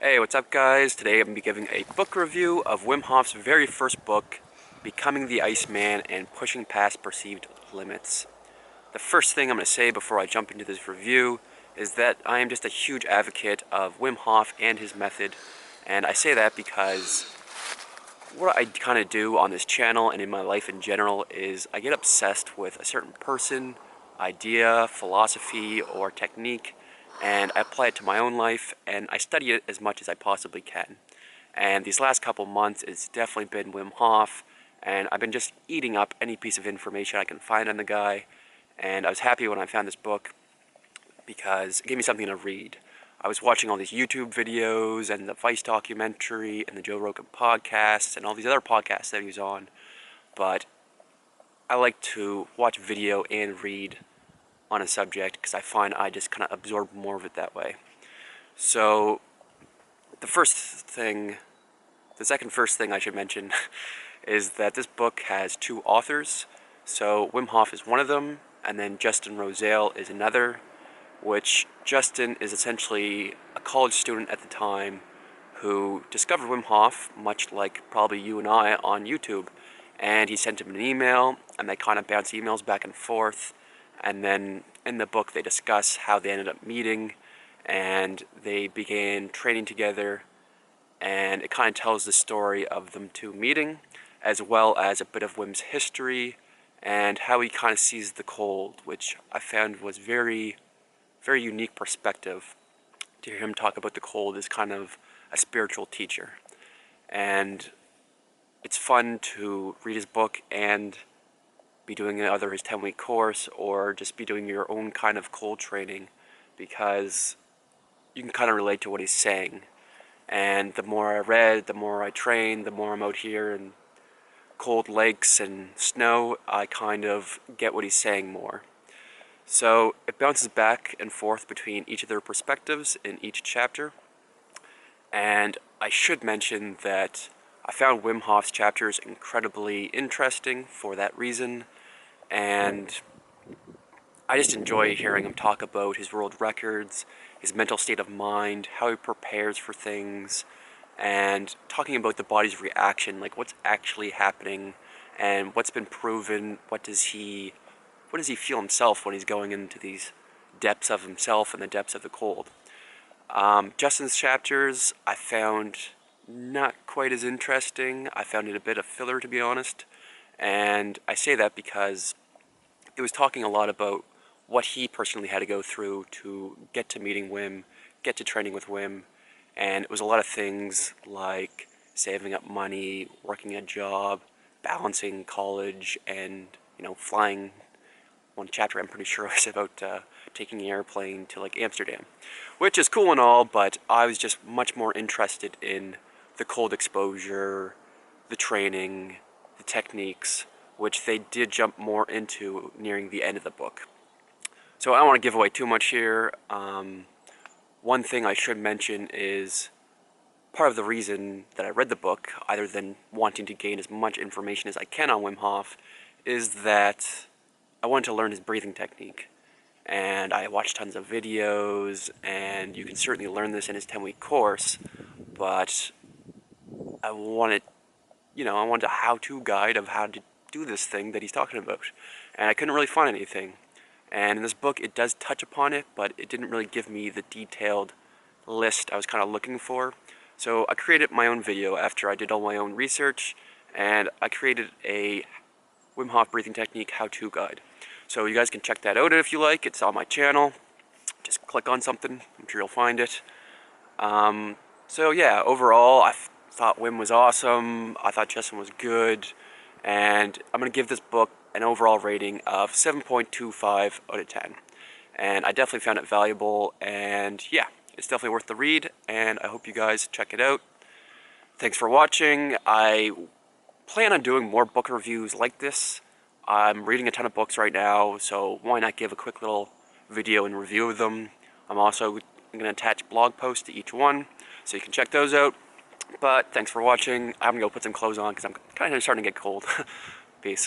Hey, what's up guys? Today I'm going to be giving a book review of Wim Hof's very first book, Becoming the Iceman and Pushing Past Perceived Limits. The first thing I'm going to say before I jump into this review is that I am just a huge advocate of Wim Hof and his method, and I say that because what I kind of do on this channel and in my life in general is I get obsessed with a certain person, idea, philosophy, or technique, and I apply it to my own life, and I study it as much as I possibly can. And these last couple months, it's definitely been Wim Hof, and I've been just eating up any piece of information I can find on the guy, and I was happy when I found this book because it gave me something to read. I was watching all these YouTube videos and the Vice documentary and the Joe Rogan podcasts and all these other podcasts that he was on, but I like to watch video and read on a subject because I find I just kind of absorb more of it that way. So the second first thing I should mention is that this book has two authors. So Wim Hof is one of them, and then Justin Rosale is another, which Justin is essentially a college student at the time who discovered Wim Hof, much like probably you and I, on YouTube. And he sent him an email, and they kind of bounced emails back and forth. And then in the book they discuss how they ended up meeting, and they began training together, and it kind of tells the story of them two meeting, as well as a bit of Wim's history, and how he kind of sees the cold, which I found was very unique perspective to hear him talk about the cold as kind of a spiritual teacher. And it's fun to read his book and be doing either his 10-week course or just be doing your own kind of cold training, because you can kind of relate to what he's saying. And the more I read, the more I trained, the more I'm out here in cold lakes and snow, I kind of get what he's saying more. So it bounces back and forth between each of their perspectives in each chapter. And I should mention that I found Wim Hof's chapters incredibly interesting for that reason, and I just enjoy hearing him talk about his world records, his mental state of mind, how he prepares for things, and talking about the body's reaction, like what's actually happening and what's been proven. What does he feel himself when he's going into these depths of himself and the depths of the cold? Justin's chapters I found not quite as interesting. I found it a bit of filler, to be honest. And I say that because it was talking a lot about what he personally had to go through to get to meeting Wim, get to training with Wim. And it was a lot of things like saving up money, working a job, balancing college, and, flying. One chapter I'm pretty sure was about taking an airplane to like Amsterdam, which is cool and all, but I was just much more interested in the cold exposure, the training, the techniques, which they did jump more into nearing the end of the book. So I don't want to give away too much here. One thing I should mention is part of the reason that I read the book, other than wanting to gain as much information as I can on Wim Hof, is that I wanted to learn his breathing technique. And I watched tons of videos, and you can certainly learn this in his 10-week course, but I wanted a how-to guide of how to do this thing that he's talking about. And I couldn't really find anything. And in this book, it does touch upon it, but it didn't really give me the detailed list I was kind of looking for. So I created my own video after I did all my own research, and I created a Wim Hof breathing technique how-to guide. So you guys can check that out if you like. It's on my channel. Just click on something. I'm sure you'll find it. So yeah, overall, I thought Wim was awesome. I thought Justin was good. And I'm going to give this book an overall rating of 7.25 out of 10. And I definitely found it valuable. And yeah, it's definitely worth the read. And I hope you guys check it out. Thanks for watching. I plan on doing more book reviews like this. I'm reading a ton of books right now, so why not give a quick little video and review of them. I'm also going to attach blog posts to each one, so you can check those out. But thanks for watching. I'm going to go put some clothes on because I'm kind of starting to get cold. Peace.